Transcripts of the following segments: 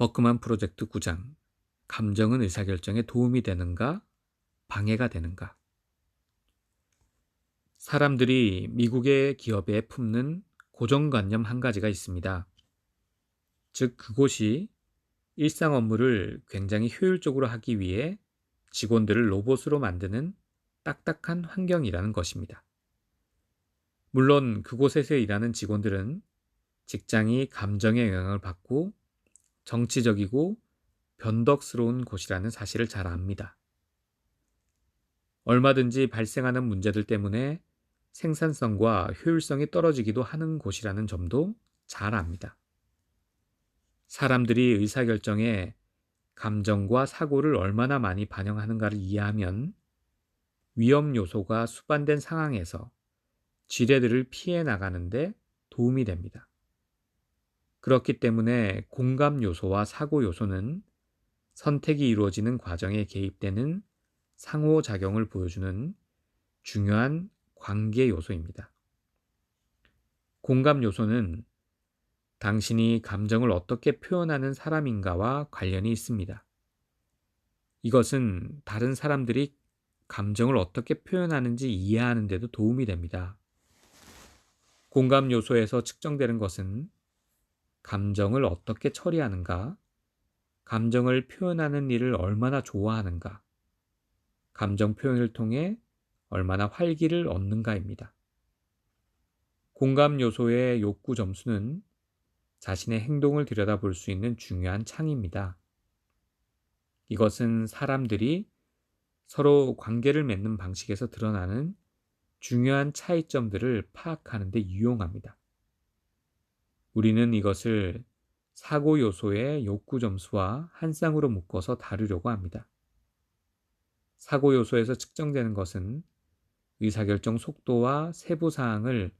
버크만 프로젝트 9장. 감정은 의사결정에 도움이 되는가, 방해가 되는가? 사람들이 미국의 기업에 품는 고정관념 한 가지가 있습니다. 즉, 그곳이 일상 업무를 굉장히 효율적으로 하기 위해 직원들을 로봇으로 만드는 딱딱한 환경이라는 것입니다. 물론 그곳에서 일하는 직원들은 직장이 감정의 영향을 받고 정치적이고 변덕스러운 곳이라는 사실을 잘 압니다. 얼마든지 발생하는 문제들 때문에 생산성과 효율성이 떨어지기도 하는 곳이라는 점도 잘 압니다. 사람들이 의사결정에 감정과 사고를 얼마나 많이 반영하는가를 이해하면 위험 요소가 수반된 상황에서 지뢰들을 피해 나가는데 도움이 됩니다. 그렇기 때문에 공감 요소와 사고 요소는 선택이 이루어지는 과정에 개입되는 상호작용을 보여주는 중요한 관계 요소입니다. 공감 요소는 당신이 감정을 어떻게 표현하는 사람인가와 관련이 있습니다. 이것은 다른 사람들이 감정을 어떻게 표현하는지 이해하는 데도 도움이 됩니다. 공감 요소에서 측정되는 것은 감정을 어떻게 처리하는가, 감정을 표현하는 일을 얼마나 좋아하는가, 감정 표현을 통해 얼마나 활기를 얻는가입니다. 공감 요소의 욕구 점수는 자신의 행동을 들여다볼 수 있는 중요한 창입니다. 이것은 사람들이 서로 관계를 맺는 방식에서 드러나는 중요한 차이점들을 파악하는 데 유용합니다. 우리는 이것을 사고 요소의 욕구 점수와 한 쌍으로 묶어서 다루려고 합니다. 사고 요소에서 측정되는 것은 의사결정 속도와 세부 사항을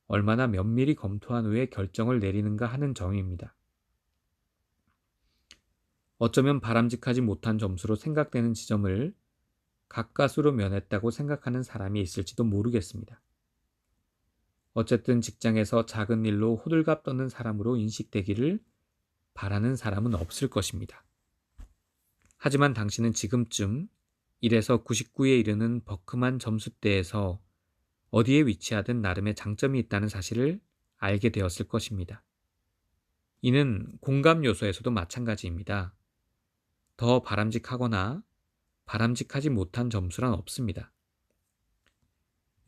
얼마나 면밀히 검토한 후에 결정을 내리는가 하는 점입니다. 어쩌면 바람직하지 못한 점수로 생각되는 지점을 가까스로 면했다고 생각하는 사람이 있을지도 모르겠습니다. 어쨌든 직장에서 작은 일로 호들갑 떠는 사람으로 인식되기를 바라는 사람은 없을 것입니다. 하지만 당신은 지금쯤 1에서 99에 이르는 버크만 점수대에서 어디에 위치하든 나름의 장점이 있다는 사실을 알게 되었을 것입니다. 이는 공감 요소에서도 마찬가지입니다. 더 바람직하거나 바람직하지 못한 점수란 없습니다.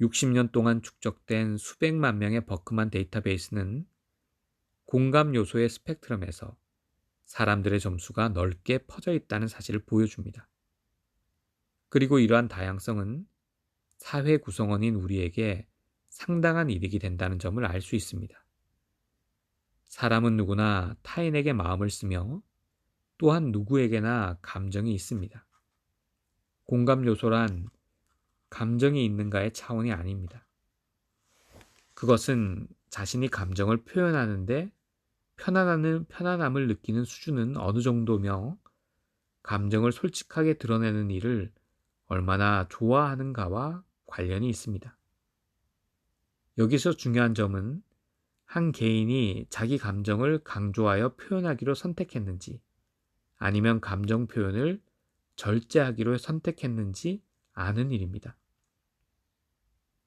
60년 동안 축적된 수백만 명의 버크만 데이터베이스는 공감 요소의 스펙트럼에서 사람들의 점수가 넓게 퍼져 있다는 사실을 보여줍니다. 그리고 이러한 다양성은 사회 구성원인 우리에게 상당한 이득이 된다는 점을 알 수 있습니다. 사람은 누구나 타인에게 마음을 쓰며 또한 누구에게나 감정이 있습니다. 공감 요소란 감정이 있는가의 차원이 아닙니다. 그것은 자신이 감정을 표현하는데 편안함을 느끼는 수준은 어느 정도며 감정을 솔직하게 드러내는 일을 얼마나 좋아하는가와 관련이 있습니다. 여기서 중요한 점은 한 개인이 자기 감정을 강조하여 표현하기로 선택했는지 아니면 감정 표현을 절제하기로 선택했는지 아는 일입니다.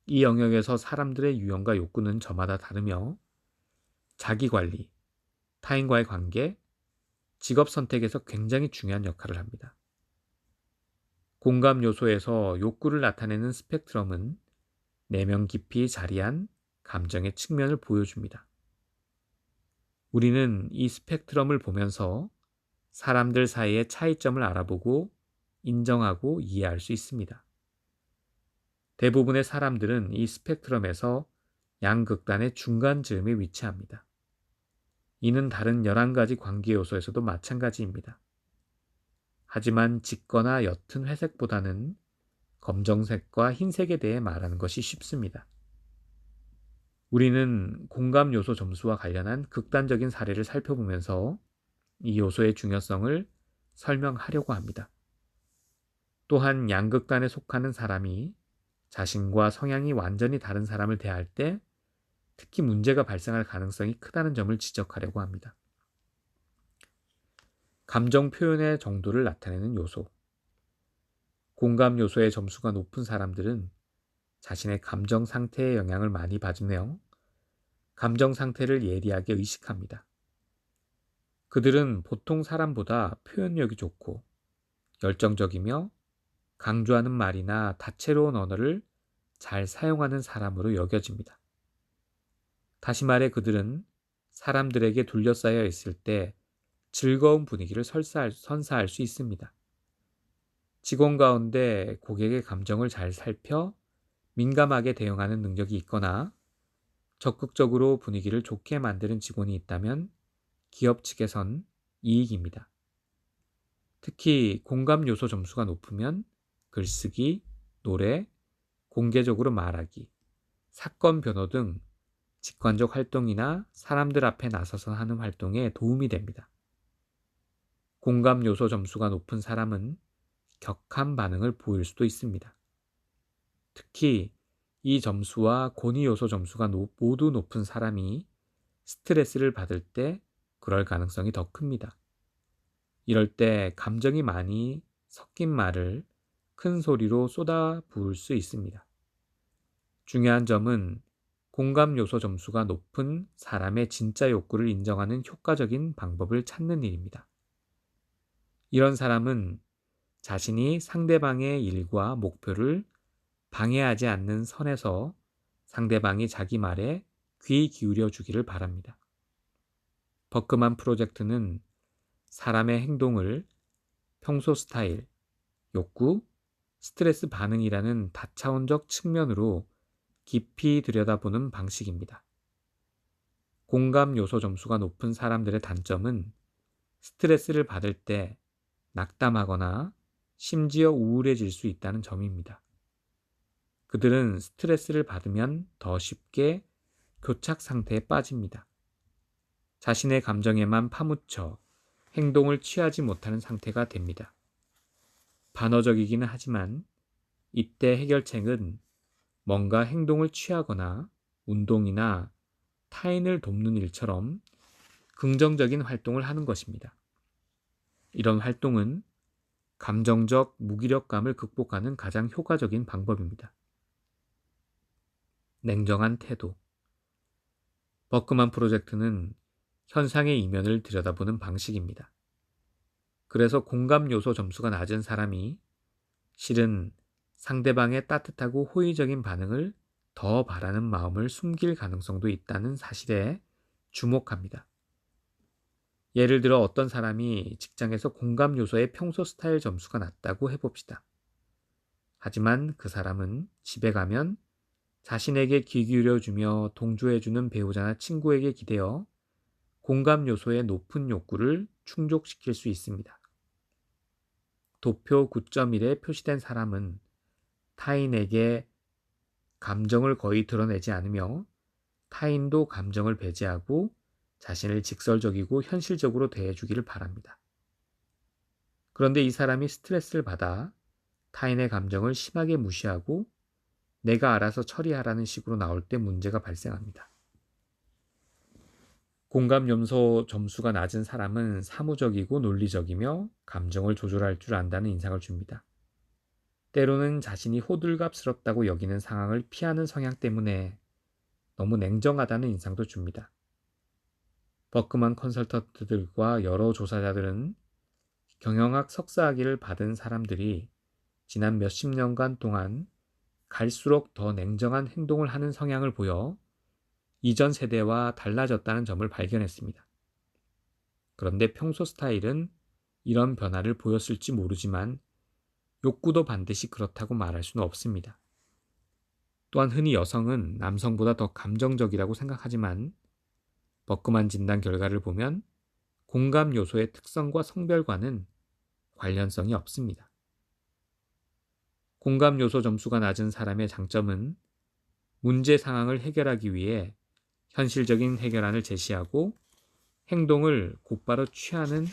이 영역에서 사람들의 유형과 욕구는 저마다 다르며 자기관리, 타인과의 관계, 직업 선택에서 굉장히 중요한 역할을 합니다. 공감 요소에서 욕구를 나타내는 스펙트럼은 내면 깊이 자리한 감정의 측면을 보여줍니다. 우리는 이 스펙트럼을 보면서 사람들 사이의 차이점을 알아보고 인정하고 이해할 수 있습니다. 대부분의 사람들은 이 스펙트럼에서 양극단의 중간 즈음에 위치합니다. 이는 다른 11가지 관계 요소에서도 마찬가지입니다. 하지만 짙거나 옅은 회색보다는 검정색과 흰색에 대해 말하는 것이 쉽습니다. 우리는 공감 요소 점수와 관련한 극단적인 사례를 살펴보면서 이 요소의 중요성을 설명하려고 합니다. 또한 양극단에 속하는 사람이 자신과 성향이 완전히 다른 사람을 대할 때 특히 문제가 발생할 가능성이 크다는 점을 지적하려고 합니다. 감정 표현의 정도를 나타내는 요소. 공감 요소의 점수가 높은 사람들은 자신의 감정 상태에 영향을 많이 받으며 감정 상태를 예리하게 의식합니다. 그들은 보통 사람보다 표현력이 좋고 열정적이며 강조하는 말이나 다채로운 언어를 잘 사용하는 사람으로 여겨집니다. 다시 말해 그들은 사람들에게 둘러싸여 있을 때 즐거운 분위기를 선사할 수 있습니다. 직원 가운데 고객의 감정을 잘 살펴 민감하게 대응하는 능력이 있거나 적극적으로 분위기를 좋게 만드는 직원이 있다면 기업 측에선 이익입니다. 특히 공감 요소 점수가 높으면 글쓰기, 노래, 공개적으로 말하기, 사건 변호 등 직관적 활동이나 사람들 앞에 나서서 하는 활동에 도움이 됩니다. 공감 요소 점수가 높은 사람은 격한 반응을 보일 수도 있습니다. 특히 이 점수와 권위 요소 점수가 모두 높은 사람이 스트레스를 받을 때 그럴 가능성이 더 큽니다. 이럴 때 감정이 많이 섞인 말을 큰 소리로 쏟아 부을 수 있습니다. 중요한 점은 공감 요소 점수가 높은 사람의 진짜 욕구를 인정하는 효과적인 방법을 찾는 일입니다. 이런 사람은 자신이 상대방의 일과 목표를 방해하지 않는 선에서 상대방이 자기 말에 귀 기울여 주기를 바랍니다. 버크만 프로젝트는 사람의 행동을 평소 스타일, 욕구, 스트레스 반응이라는 다차원적 측면으로 깊이 들여다보는 방식입니다. 공감 요소 점수가 높은 사람들의 단점은 스트레스를 받을 때 낙담하거나 심지어 우울해질 수 있다는 점입니다. 그들은 스트레스를 받으면 더 쉽게 교착 상태에 빠집니다. 자신의 감정에만 파묻혀 행동을 취하지 못하는 상태가 됩니다. 반어적이기는 하지만 이때 해결책은 뭔가 행동을 취하거나 운동이나 타인을 돕는 일처럼 긍정적인 활동을 하는 것입니다. 이런 활동은 감정적 무기력감을 극복하는 가장 효과적인 방법입니다. 냉정한 태도. 버크만 프로젝트는 현상의 이면을 들여다보는 방식입니다. 그래서 공감 요소 점수가 낮은 사람이 실은 상대방의 따뜻하고 호의적인 반응을 더 바라는 마음을 숨길 가능성도 있다는 사실에 주목합니다. 예를 들어 어떤 사람이 직장에서 공감 요소의 평소 스타일 점수가 낮다고 해봅시다. 하지만 그 사람은 집에 가면 자신에게 귀 기울여주며 동조해주는 배우자나 친구에게 기대어 공감 요소의 높은 욕구를 충족시킬 수 있습니다. 도표 9.1에 표시된 사람은 타인에게 감정을 거의 드러내지 않으며 타인도 감정을 배제하고 자신을 직설적이고 현실적으로 대해주기를 바랍니다. 그런데 이 사람이 스트레스를 받아 타인의 감정을 심하게 무시하고 내가 알아서 처리하라는 식으로 나올 때 문제가 발생합니다. 공감 요소 점수가 낮은 사람은 사무적이고 논리적이며 감정을 조절할 줄 안다는 인상을 줍니다. 때로는 자신이 호들갑스럽다고 여기는 상황을 피하는 성향 때문에 너무 냉정하다는 인상도 줍니다. 버크만 컨설턴트들과 여러 조사자들은 경영학 석사학위를 받은 사람들이 지난 몇십 년간 동안 갈수록 더 냉정한 행동을 하는 성향을 보여 이전 세대와 달라졌다는 점을 발견했습니다. 그런데 평소 스타일은 이런 변화를 보였을지 모르지만 욕구도 반드시 그렇다고 말할 수는 없습니다. 또한 흔히 여성은 남성보다 더 감정적이라고 생각하지만 버크만 진단 결과를 보면 공감 요소의 특성과 성별과는 관련성이 없습니다. 공감 요소 점수가 낮은 사람의 장점은 문제 상황을 해결하기 위해 현실적인 해결안을 제시하고 행동을 곧바로 취하는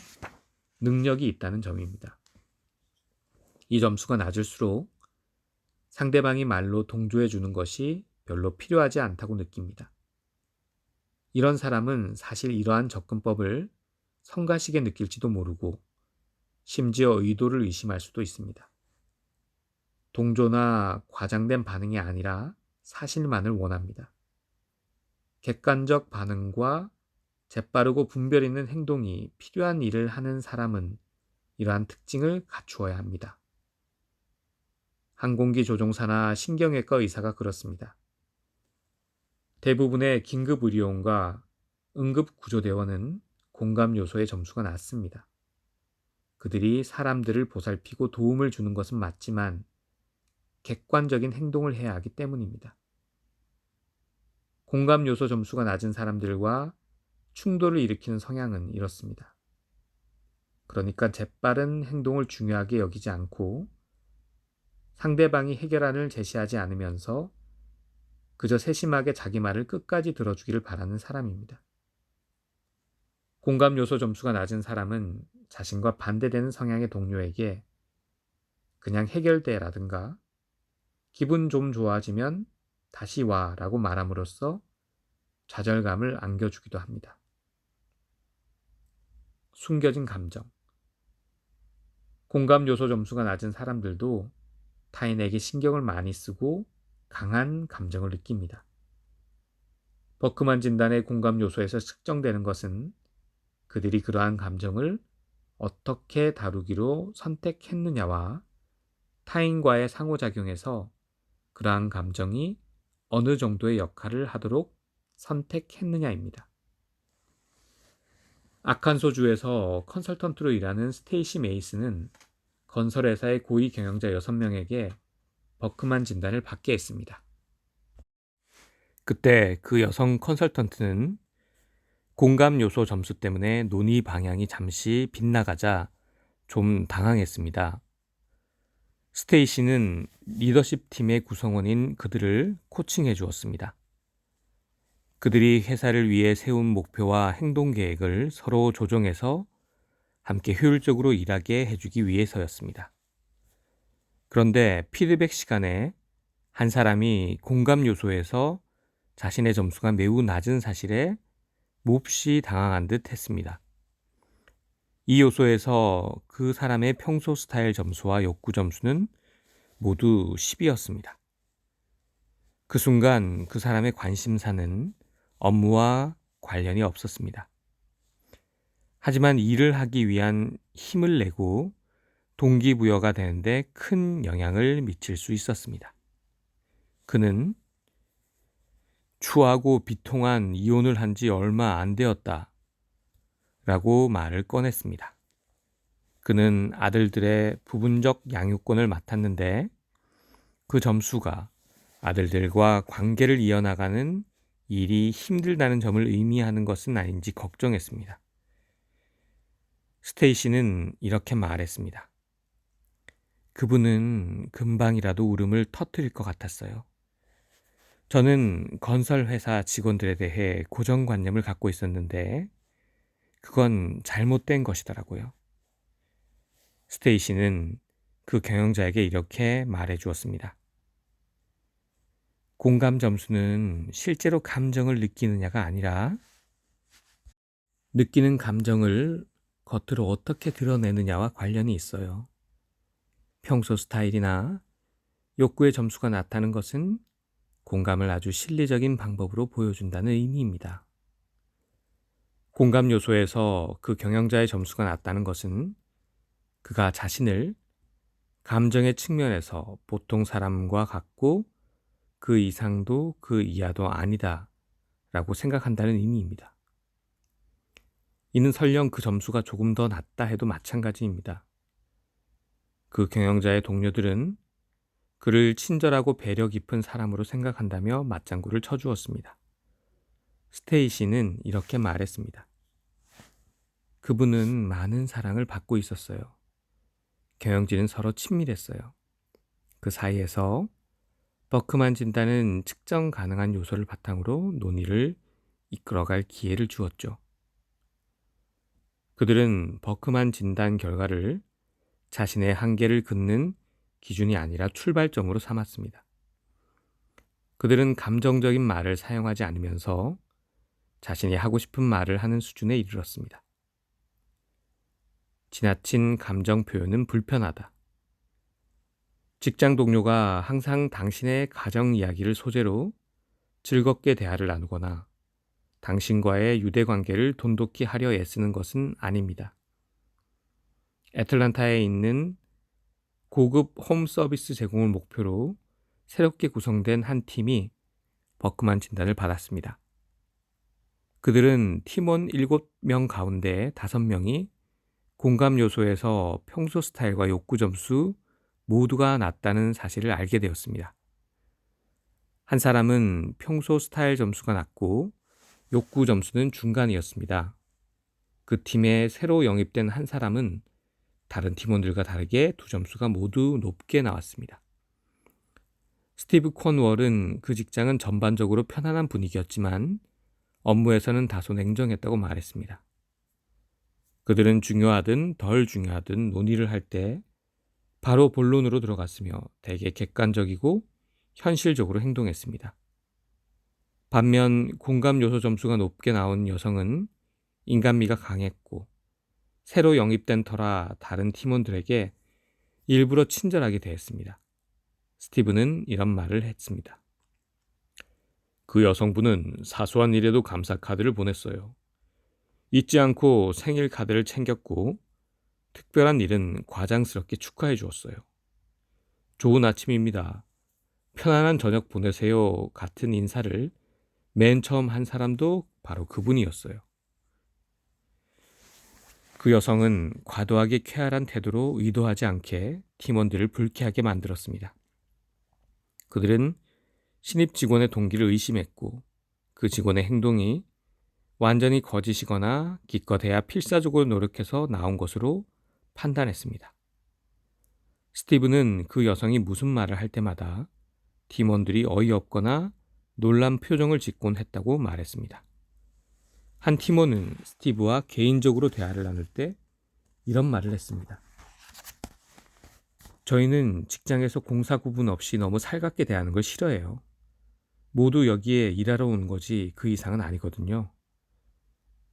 능력이 있다는 점입니다. 이 점수가 낮을수록 상대방이 말로 동조해 주는 것이 별로 필요하지 않다고 느낍니다. 이런 사람은 사실 이러한 접근법을 성가시게 느낄지도 모르고 심지어 의도를 의심할 수도 있습니다. 동조나 과장된 반응이 아니라 사실만을 원합니다. 객관적 반응과 재빠르고 분별 있는 행동이 필요한 일을 하는 사람은 이러한 특징을 갖추어야 합니다. 항공기 조종사나 신경외과 의사가 그렇습니다. 대부분의 긴급 의료원과 응급구조대원은 공감 요소의 점수가 낮습니다. 그들이 사람들을 보살피고 도움을 주는 것은 맞지만 객관적인 행동을 해야 하기 때문입니다. 공감 요소 점수가 낮은 사람들과 충돌을 일으키는 성향은 이렇습니다. 그러니까 재빠른 행동을 중요하게 여기지 않고 상대방이 해결안을 제시하지 않으면서 그저 세심하게 자기 말을 끝까지 들어주기를 바라는 사람입니다. 공감 요소 점수가 낮은 사람은 자신과 반대되는 성향의 동료에게 그냥 해결돼라든가 기분 좀 좋아지면 다시 와라고 말함으로써 좌절감을 안겨주기도 합니다. 숨겨진 감정. 공감 요소 점수가 낮은 사람들도 타인에게 신경을 많이 쓰고 강한 감정을 느낍니다. 버크만 진단의 공감 요소에서 측정되는 것은 그들이 그러한 감정을 어떻게 다루기로 선택했느냐와 타인과의 상호작용에서 그러한 감정이 어느 정도의 역할을 하도록 선택했느냐입니다. 아칸소주에서 컨설턴트로 일하는 스테이시 메이스는 건설회사의 고위 경영자 6명에게 버크만 진단을 받게 했습니다. 그때 그 여성 컨설턴트는 공감 요소 점수 때문에 논의 방향이 잠시 빗나가자 좀 당황했습니다. 스테이시는 리더십 팀의 구성원인 그들을 코칭해 주었습니다. 그들이 회사를 위해 세운 목표와 행동 계획을 서로 조정해서 함께 효율적으로 일하게 해주기 위해서였습니다. 그런데 피드백 시간에 한 사람이 공감 요소에서 자신의 점수가 매우 낮은 사실에 몹시 당황한 듯 했습니다. 이 요소에서 그 사람의 평소 스타일 점수와 욕구 점수는 모두 10이었습니다. 그 순간 그 사람의 관심사는 업무와 관련이 없었습니다. 하지만 일을 하기 위한 힘을 내고 동기부여가 되는데 큰 영향을 미칠 수 있었습니다. 그는 추하고 비통한 이혼을 한 지 얼마 안 되었다 라고 말을 꺼냈습니다. 그는 아들들의 부분적 양육권을 맡았는데 그 점수가 아들들과 관계를 이어나가는 일이 힘들다는 점을 의미하는 것은 아닌지 걱정했습니다. 스테이시는 이렇게 말했습니다. 그분은 금방이라도 울음을 터뜨릴 것 같았어요. 저는 건설회사 직원들에 대해 고정관념을 갖고 있었는데 그건 잘못된 것이더라고요. 스테이시는 그 경영자에게 이렇게 말해 주었습니다. 공감 점수는 실제로 감정을 느끼느냐가 아니라 느끼는 감정을 겉으로 어떻게 드러내느냐와 관련이 있어요. 평소 스타일이나 욕구의 점수가 낮다는 것은 공감을 아주 실리적인 방법으로 보여준다는 의미입니다. 공감 요소에서 그 경영자의 점수가 낮다는 것은 그가 자신을 감정의 측면에서 보통 사람과 같고 그 이상도 그 이하도 아니다 라고 생각한다는 의미입니다. 이는 설령 그 점수가 조금 더 낮다 해도 마찬가지입니다. 그 경영자의 동료들은 그를 친절하고 배려 깊은 사람으로 생각한다며 맞장구를 쳐주었습니다. 스테이시는 이렇게 말했습니다. 그분은 많은 사랑을 받고 있었어요. 경영진은 서로 친밀했어요. 그 사이에서 버크만 진단은 측정 가능한 요소를 바탕으로 논의를 이끌어갈 기회를 주었죠. 그들은 버크만 진단 결과를 자신의 한계를 긋는 기준이 아니라 출발점으로 삼았습니다. 그들은 감정적인 말을 사용하지 않으면서 자신이 하고 싶은 말을 하는 수준에 이르렀습니다. 지나친 감정 표현은 불편하다. 직장 동료가 항상 당신의 가정 이야기를 소재로 즐겁게 대화를 나누거나 당신과의 유대 관계를 돈독히 하려 애쓰는 것은 아닙니다. 애틀란타에 있는 고급 홈 서비스 제공을 목표로 새롭게 구성된 한 팀이 버크만 진단을 받았습니다. 그들은 팀원 7명 가운데 5명이 공감 요소에서 평소 스타일과 욕구 점수 모두가 낮다는 사실을 알게 되었습니다. 한 사람은 평소 스타일 점수가 낮고 욕구 점수는 중간이었습니다. 그 팀에 새로 영입된 한 사람은 다른 팀원들과 다르게 두 점수가 모두 높게 나왔습니다. 스티브 콘월은 그 직장은 전반적으로 편안한 분위기였지만 업무에서는 다소 냉정했다고 말했습니다. 그들은 중요하든 덜 중요하든 논의를 할 때 바로 본론으로 들어갔으며 되게 객관적이고 현실적으로 행동했습니다. 반면 공감 요소 점수가 높게 나온 여성은 인간미가 강했고 새로 영입된 터라 다른 팀원들에게 일부러 친절하게 대했습니다. 스티브는 이런 말을 했습니다. 그 여성분은 사소한 일에도 감사 카드를 보냈어요. 잊지 않고 생일 카드를 챙겼고 특별한 일은 과장스럽게 축하해 주었어요. 좋은 아침입니다. 편안한 저녁 보내세요. 같은 인사를 맨 처음 한 사람도 바로 그분이었어요. 그 여성은 과도하게 쾌활한 태도로 의도하지 않게 팀원들을 불쾌하게 만들었습니다. 그들은 신입 직원의 동기를 의심했고 그 직원의 행동이 완전히 거짓이거나 기껏해야 필사적으로 노력해서 나온 것으로 판단했습니다. 스티브는 그 여성이 무슨 말을 할 때마다 팀원들이 어이없거나 놀란 표정을 짓곤 했다고 말했습니다. 한 팀원은 스티브와 개인적으로 대화를 나눌 때 이런 말을 했습니다. 저희는 직장에서 공사 구분 없이 너무 살갑게 대하는 걸 싫어해요. 모두 여기에 일하러 오는 거지 그 이상은 아니거든요.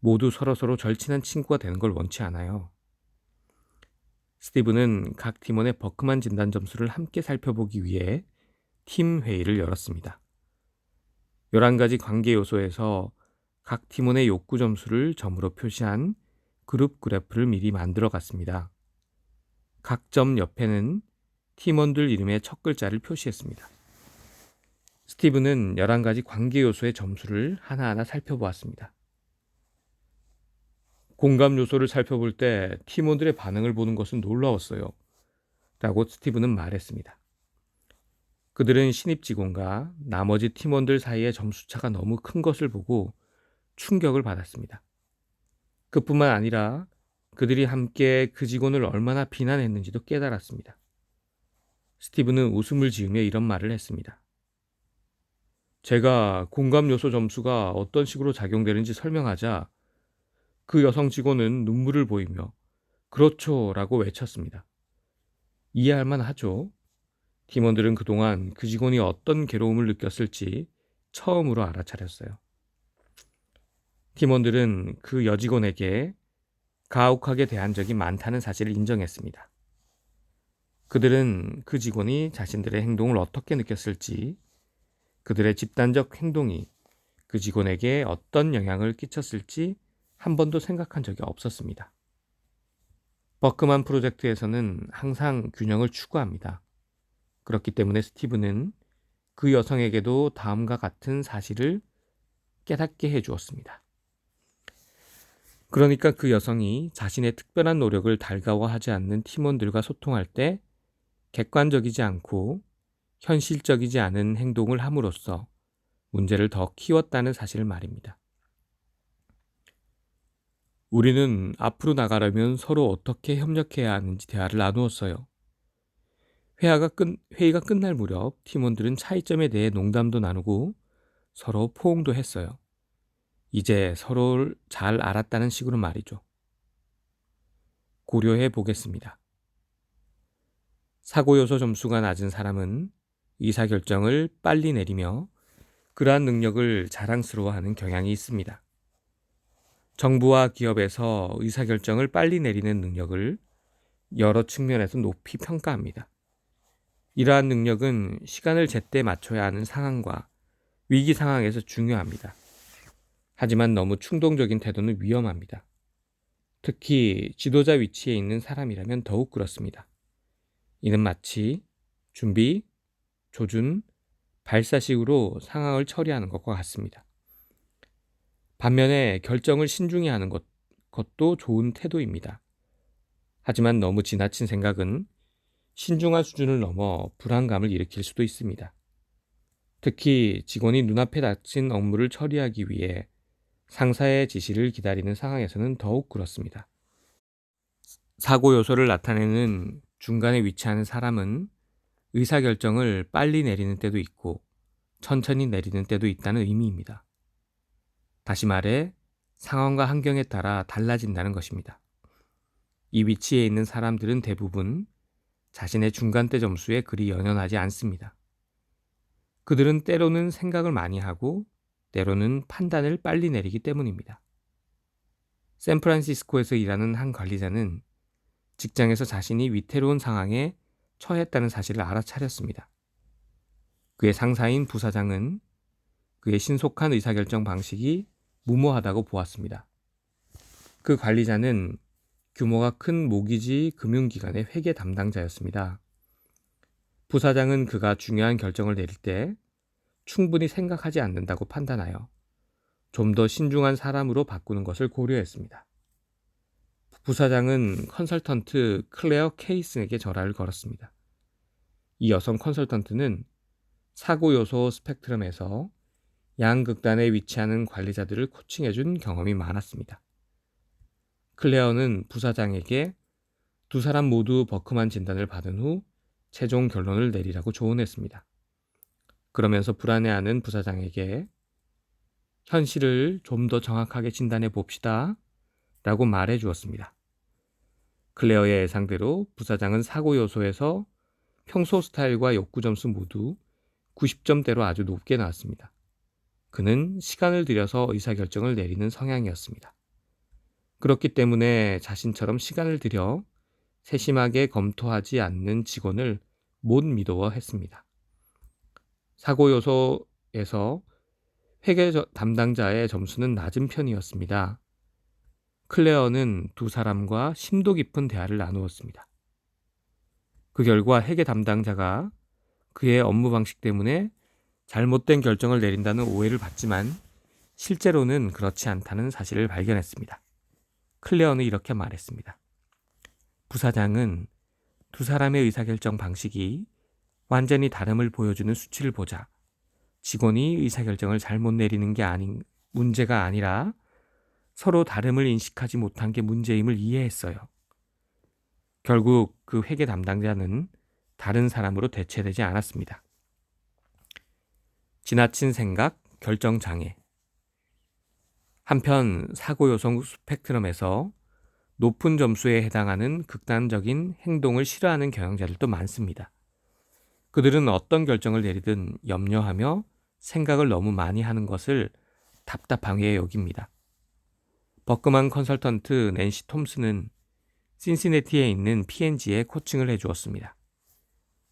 모두 서로서로 절친한 친구가 되는 걸 원치 않아요. 스티브는 각 팀원의 버크만 진단 점수를 함께 살펴보기 위해 팀 회의를 열었습니다. 11가지 관계 요소에서 각 팀원의 욕구 점수를 점으로 표시한 그룹 그래프를 미리 만들어 갔습니다. 각 점 옆에는 팀원들 이름의 첫 글자를 표시했습니다. 스티브는 11가지 관계 요소의 점수를 하나하나 살펴보았습니다. 공감 요소를 살펴볼 때 팀원들의 반응을 보는 것은 놀라웠어요. 라고 스티브는 말했습니다. 그들은 신입 직원과 나머지 팀원들 사이의 점수차가 너무 큰 것을 보고 충격을 받았습니다. 그뿐만 아니라 그들이 함께 그 직원을 얼마나 비난했는지도 깨달았습니다. 스티브는 웃음을 지으며 이런 말을 했습니다. 제가 공감 요소 점수가 어떤 식으로 작용되는지 설명하자 그 여성 직원은 눈물을 보이며 그렇죠 라고 외쳤습니다. 이해할 만하죠. 팀원들은 그동안 그 직원이 어떤 괴로움을 느꼈을지 처음으로 알아차렸어요. 팀원들은 그 여직원에게 가혹하게 대한 적이 많다는 사실을 인정했습니다. 그들은 그 직원이 자신들의 행동을 어떻게 느꼈을지, 그들의 집단적 행동이 그 직원에게 어떤 영향을 끼쳤을지 한 번도 생각한 적이 없었습니다. 버크만 프로젝트에서는 항상 균형을 추구합니다. 그렇기 때문에 스티브는 그 여성에게도 다음과 같은 사실을 깨닫게 해주었습니다. 그러니까 그 여성이 자신의 특별한 노력을 달가워하지 않는 팀원들과 소통할 때 객관적이지 않고 현실적이지 않은 행동을 함으로써 문제를 더 키웠다는 사실을 말입니다. 우리는 앞으로 나가려면 서로 어떻게 협력해야 하는지 대화를 나누었어요. 회의가 끝날 무렵 팀원들은 차이점에 대해 농담도 나누고 서로 포옹도 했어요. 이제 서로를 잘 알았다는 식으로 말이죠. 고려해 보겠습니다. 사고요소 점수가 낮은 사람은 의사결정을 빨리 내리며 그러한 능력을 자랑스러워하는 경향이 있습니다. 정부와 기업에서 의사결정을 빨리 내리는 능력을 여러 측면에서 높이 평가합니다. 이러한 능력은 시간을 제때 맞춰야 하는 상황과 위기 상황에서 중요합니다. 하지만 너무 충동적인 태도는 위험합니다. 특히 지도자 위치에 있는 사람이라면 더욱 그렇습니다. 이는 마치 준비, 조준, 발사식으로 상황을 처리하는 것과 같습니다. 반면에 결정을 신중히 하는 것도 좋은 태도입니다. 하지만 너무 지나친 생각은 신중한 수준을 넘어 불안감을 일으킬 수도 있습니다. 특히 직원이 눈앞에 닥친 업무를 처리하기 위해 상사의 지시를 기다리는 상황에서는 더욱 그렇습니다. 사고 요소를 나타내는 중간에 위치하는 사람은 의사결정을 빨리 내리는 때도 있고 천천히 내리는 때도 있다는 의미입니다. 다시 말해 상황과 환경에 따라 달라진다는 것입니다. 이 위치에 있는 사람들은 대부분 자신의 중간대 점수에 그리 연연하지 않습니다. 그들은 때로는 생각을 많이 하고 때로는 판단을 빨리 내리기 때문입니다. 샌프란시스코에서 일하는 한 관리자는 직장에서 자신이 위태로운 상황에 처했다는 사실을 알아차렸습니다. 그의 상사인 부사장은 그의 신속한 의사결정 방식이 무모하다고 보았습니다. 그 관리자는 규모가 큰 모기지 금융기관의 회계 담당자였습니다. 부사장은 그가 중요한 결정을 내릴 때 충분히 생각하지 않는다고 판단하여 좀 더 신중한 사람으로 바꾸는 것을 고려했습니다. 부사장은 컨설턴트 클레어 케이슨에게 전화를 걸었습니다. 이 여성 컨설턴트는 사고 요소 스펙트럼에서 양극단에 위치하는 관리자들을 코칭해준 경험이 많았습니다. 클레어는 부사장에게 두 사람 모두 버크만 진단을 받은 후 최종 결론을 내리라고 조언했습니다. 그러면서 불안해하는 부사장에게 현실을 좀 더 정확하게 진단해 봅시다 라고 말해 주었습니다. 클레어의 예상대로 부사장은 사고 요소에서 평소 스타일과 욕구 점수 모두 90점대로 아주 높게 나왔습니다. 그는 시간을 들여서 의사결정을 내리는 성향이었습니다. 그렇기 때문에 자신처럼 시간을 들여 세심하게 검토하지 않는 직원을 못 믿어했습니다. 사고 요소에서 회계 담당자의 점수는 낮은 편이었습니다. 클레어는 두 사람과 심도 깊은 대화를 나누었습니다. 그 결과 회계 담당자가 그의 업무 방식 때문에 잘못된 결정을 내린다는 오해를 받지만 실제로는 그렇지 않다는 사실을 발견했습니다. 클레어는 이렇게 말했습니다. 부사장은 두 사람의 의사결정 방식이 완전히 다름을 보여주는 수치를 보자 직원이 의사결정을 잘못 내리는 게 문제가 아니라 서로 다름을 인식하지 못한 게 문제임을 이해했어요. 결국 그 회계 담당자는 다른 사람으로 대체되지 않았습니다. 지나친 생각, 결정 장애. 한편 사고 요소 스펙트럼에서 높은 점수에 해당하는 극단적인 행동을 싫어하는 경영자들도 많습니다. 그들은 어떤 결정을 내리든 염려하며 생각을 너무 많이 하는 것을 답답하게 여깁니다. 버크만 컨설턴트 낸시 톰슨은 신시내티에 있는 P&G에 코칭을 해주었습니다.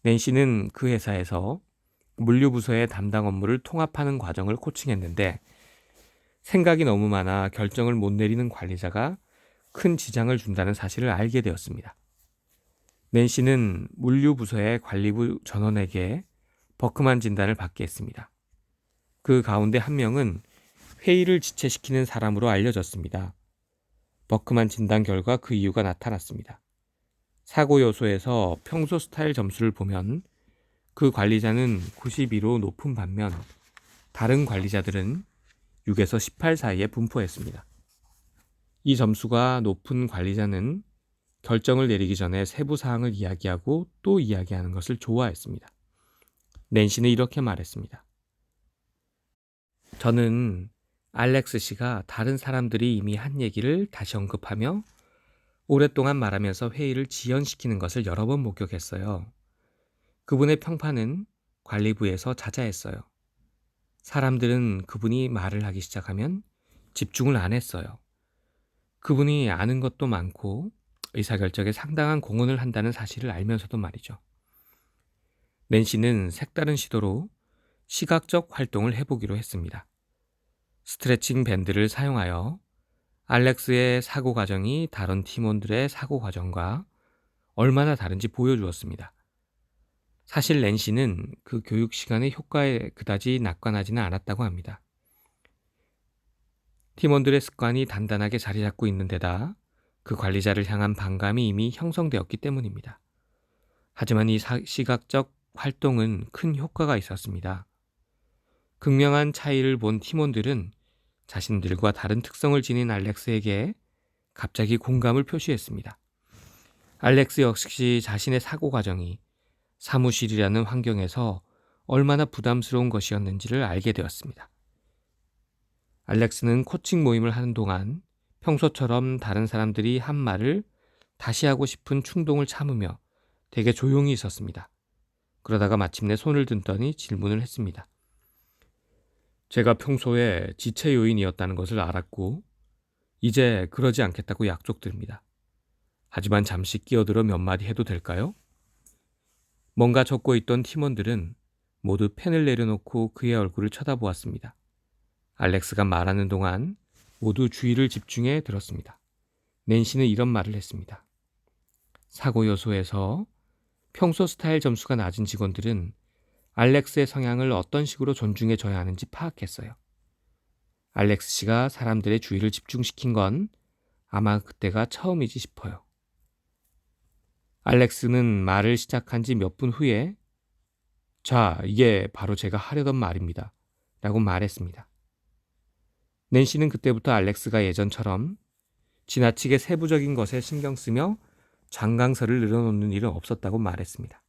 낸시는 그 회사에서 물류부서의 담당 업무를 통합하는 과정을 코칭했는데 생각이 너무 많아 결정을 못 내리는 관리자가 큰 지장을 준다는 사실을 알게 되었습니다. 낸시는 물류부서의 관리부 전원에게 버크만 진단을 받게 했습니다. 그 가운데 한 명은 회의를 지체시키는 사람으로 알려졌습니다. 버크만 진단 결과 그 이유가 나타났습니다. 사고 요소에서 평소 스타일 점수를 보면 그 관리자는 92로 높은 반면 다른 관리자들은 6에서 18 사이에 분포했습니다. 이 점수가 높은 관리자는 결정을 내리기 전에 세부 사항을 이야기하고 또 이야기하는 것을 좋아했습니다. 낸시는 이렇게 말했습니다. 저는 알렉스 씨가 다른 사람들이 이미 한 얘기를 다시 언급하며 오랫동안 말하면서 회의를 지연시키는 것을 여러 번 목격했어요. 그분의 평판은 관리부에서 자자했어요. 사람들은 그분이 말을 하기 시작하면 집중을 안 했어요. 그분이 아는 것도 많고 의사결정에 상당한 공헌을 한다는 사실을 알면서도 말이죠. 낸시는 색다른 시도로 시각적 활동을 해보기로 했습니다. 스트레칭 밴드를 사용하여 알렉스의 사고 과정이 다른 팀원들의 사고 과정과 얼마나 다른지 보여주었습니다. 사실 낸시는 그 교육 시간의 효과에 그다지 낙관하지는 않았다고 합니다. 팀원들의 습관이 단단하게 자리 잡고 있는 데다 그 관리자를 향한 반감이 이미 형성되었기 때문입니다. 하지만 이 시각적 활동은 큰 효과가 있었습니다. 극명한 차이를 본 팀원들은 자신들과 다른 특성을 지닌 알렉스에게 갑자기 공감을 표시했습니다. 알렉스 역시 자신의 사고 과정이 사무실이라는 환경에서 얼마나 부담스러운 것이었는지를 알게 되었습니다. 알렉스는 코칭 모임을 하는 동안 평소처럼 다른 사람들이 한 말을 다시 하고 싶은 충동을 참으며 되게 조용히 있었습니다. 그러다가 마침내 손을 든더니 질문을 했습니다. 제가 평소에 지체 요인이었다는 것을 알았고 이제 그러지 않겠다고 약속드립니다. 하지만 잠시 끼어들어 몇 마디 해도 될까요? 뭔가 적고 있던 팀원들은 모두 펜을 내려놓고 그의 얼굴을 쳐다보았습니다. 알렉스가 말하는 동안 모두 주의를 집중해 들었습니다. 낸시는 이런 말을 했습니다. 사고 요소에서 평소 스타일 점수가 낮은 직원들은 알렉스의 성향을 어떤 식으로 존중해 줘야 하는지 파악했어요. 알렉스 씨가 사람들의 주의를 집중시킨 건 아마 그때가 처음이지 싶어요. 알렉스는 말을 시작한 지 몇 분 후에 자, 이게 바로 제가 하려던 말입니다. 라고 말했습니다. 낸시는 그때부터 알렉스가 예전처럼 지나치게 세부적인 것에 신경 쓰며 장강서를 늘어놓는 일은 없었다고 말했습니다.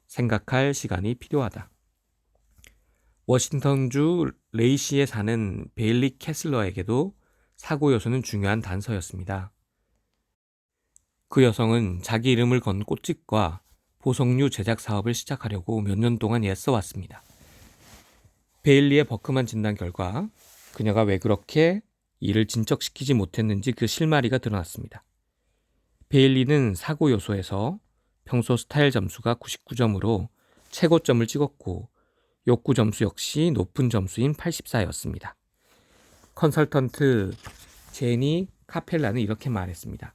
생각할 시간이 필요하다. 워싱턴주 레이시에 사는 베일리 캐슬러에게도 사고 요소는 중요한 단서였습니다. 그 여성은 자기 이름을 건 꽃집과 보석류 제작 사업을 시작하려고 몇 년 동안 애써왔습니다. 베일리의 버크만 진단 결과 그녀가 왜 그렇게 일을 진척시키지 못했는지 그 실마리가 드러났습니다. 베일리는 사고 요소에서 평소 스타일 점수가 99점으로 최고점을 찍었고 욕구 점수 역시 높은 점수인 84였습니다. 컨설턴트 제니 카펠라는 이렇게 말했습니다.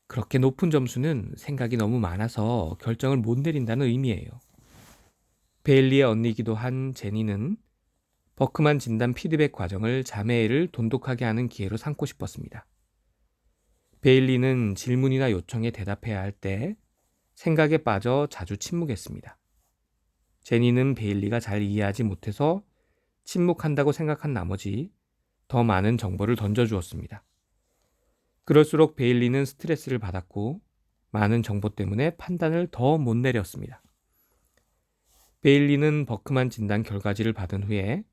그렇게 높은 점수는 생각이 너무 많아서 결정을 못 내린다는 의미예요. 베일리의 언니이기도 한 제니는 버크만 진단 피드백 과정을 자매를 돈독하게 하는 기회로 삼고 싶었습니다. 베일리는 질문이나 요청에 대답해야 할 때 생각에 빠져 자주 침묵했습니다. 제니는 베일리가 잘 이해하지 못해서 침묵한다고 생각한 나머지 더 많은 정보를 던져주었습니다. 그럴수록 베일리는 스트레스를 받았고 많은 정보 때문에 판단을 더 못 내렸습니다. 베일리는 버크만 진단 결과지를 받은 후에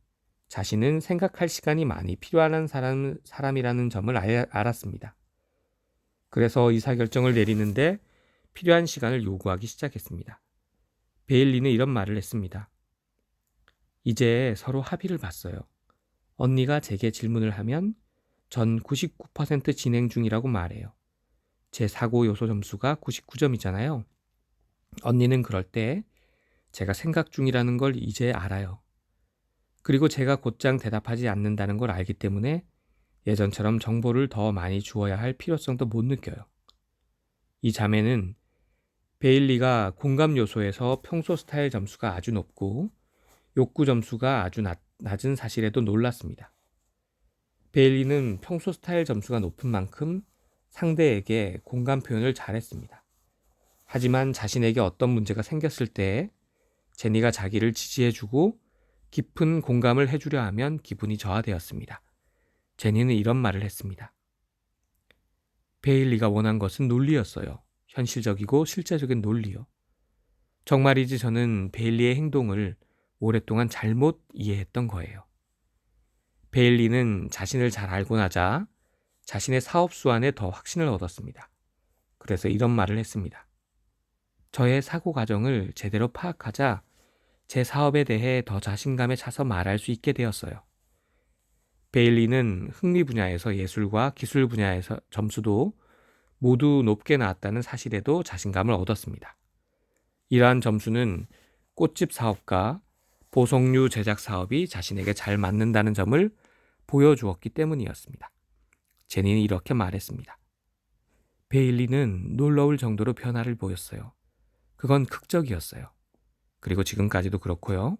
자신은 생각할 시간이 많이 필요한 사람이라는 점을 알았습니다. 그래서 의사결정을 내리는데 필요한 시간을 요구하기 시작했습니다. 베일리는 이런 말을 했습니다. 이제 서로 합의를 봤어요. 언니가 제게 질문을 하면 전 99% 진행 중이라고 말해요. 제 사고 요소 점수가 99점이잖아요. 언니는 그럴 때 제가 생각 중이라는 걸 이제 알아요. 그리고 제가 곧장 대답하지 않는다는 걸 알기 때문에 예전처럼 정보를 더 많이 주어야 할 필요성도 못 느껴요. 이 자매는 베일리가 공감 요소에서 평소 스타일 점수가 아주 높고 욕구 점수가 아주 낮은 사실에도 놀랐습니다. 베일리는 평소 스타일 점수가 높은 만큼 상대에게 공감 표현을 잘했습니다. 하지만 자신에게 어떤 문제가 생겼을 때 제니가 자기를 지지해주고 깊은 공감을 해주려 하면 기분이 저하되었습니다. 제니는 이런 말을 했습니다. 베일리가 원한 것은 논리였어요. 현실적이고 실제적인 논리요. 정말이지 저는 베일리의 행동을 오랫동안 잘못 이해했던 거예요. 베일리는 자신을 잘 알고 나자 자신의 사업 수완에 더 확신을 얻었습니다. 그래서 이런 말을 했습니다. 저의 사고 과정을 제대로 파악하자 제 사업에 대해 더 자신감에 차서 말할 수 있게 되었어요. 베일리는 흥미 분야에서 예술과 기술 분야에서 점수도 모두 높게 나왔다는 사실에도 자신감을 얻었습니다. 이러한 점수는 꽃집 사업과 보석류 제작 사업이 자신에게 잘 맞는다는 점을 보여주었기 때문이었습니다. 제니는 이렇게 말했습니다. 베일리는 놀라울 정도로 변화를 보였어요. 그건 극적이었어요. 그리고 지금까지도 그렇고요.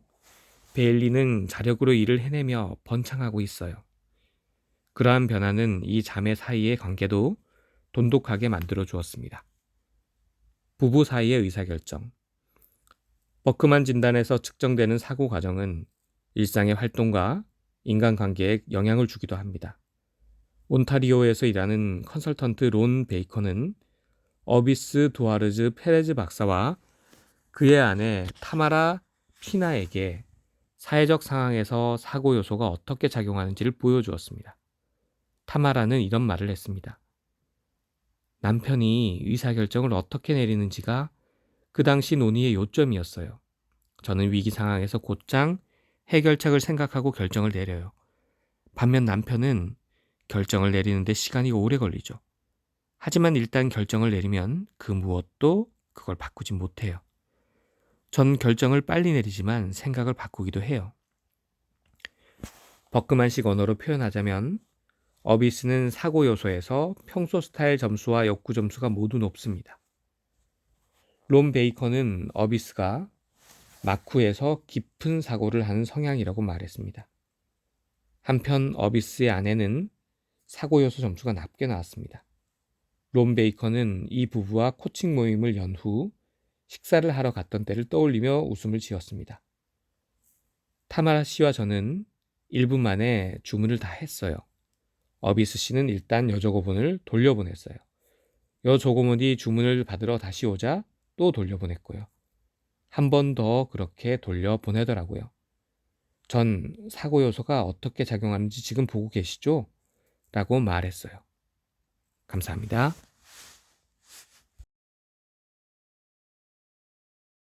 베일리는 자력으로 일을 해내며 번창하고 있어요. 그러한 변화는 이 자매 사이의 관계도 돈독하게 만들어 주었습니다. 부부 사이의 의사결정. 버크만 진단에서 측정되는 사고 과정은 일상의 활동과 인간관계에 영향을 주기도 합니다. 온타리오에서 일하는 컨설턴트 론 베이컨은 어비스 두아르즈 페레즈 박사와 그의 아내 타마라 피나에게 사회적 상황에서 사고 요소가 어떻게 작용하는지를 보여주었습니다. 타마라는 이런 말을 했습니다. 남편이 의사결정을 어떻게 내리는지가 그 당시 논의의 요점이었어요. 저는 위기 상황에서 곧장 해결책을 생각하고 결정을 내려요. 반면 남편은 결정을 내리는데 시간이 오래 걸리죠. 하지만 일단 결정을 내리면 그 무엇도 그걸 바꾸지 못해요. 전 결정을 빨리 내리지만 생각을 바꾸기도 해요. 버크만식 언어로 표현하자면 어비스는 사고 요소에서 평소 스타일 점수와 욕구 점수가 모두 높습니다. 론 베이컨은 어비스가 마쿠에서 깊은 사고를 하는 성향이라고 말했습니다. 한편 어비스의 아내는 사고 요소 점수가 낮게 나왔습니다. 론 베이컨은 이 부부와 코칭 모임을 연 후 식사를 하러 갔던 때를 떠올리며 웃음을 지었습니다. 타마라 씨와 저는 1분 만에 주문을 다 했어요. 어비스 씨는 일단 여조고문을 돌려보냈어요. 여조고문이 주문을 받으러 다시 오자 또 돌려보냈고요. 한 번 더 그렇게 돌려보내더라고요. 전 사고 요소가 어떻게 작용하는지 지금 보고 계시죠? 라고 말했어요. 감사합니다.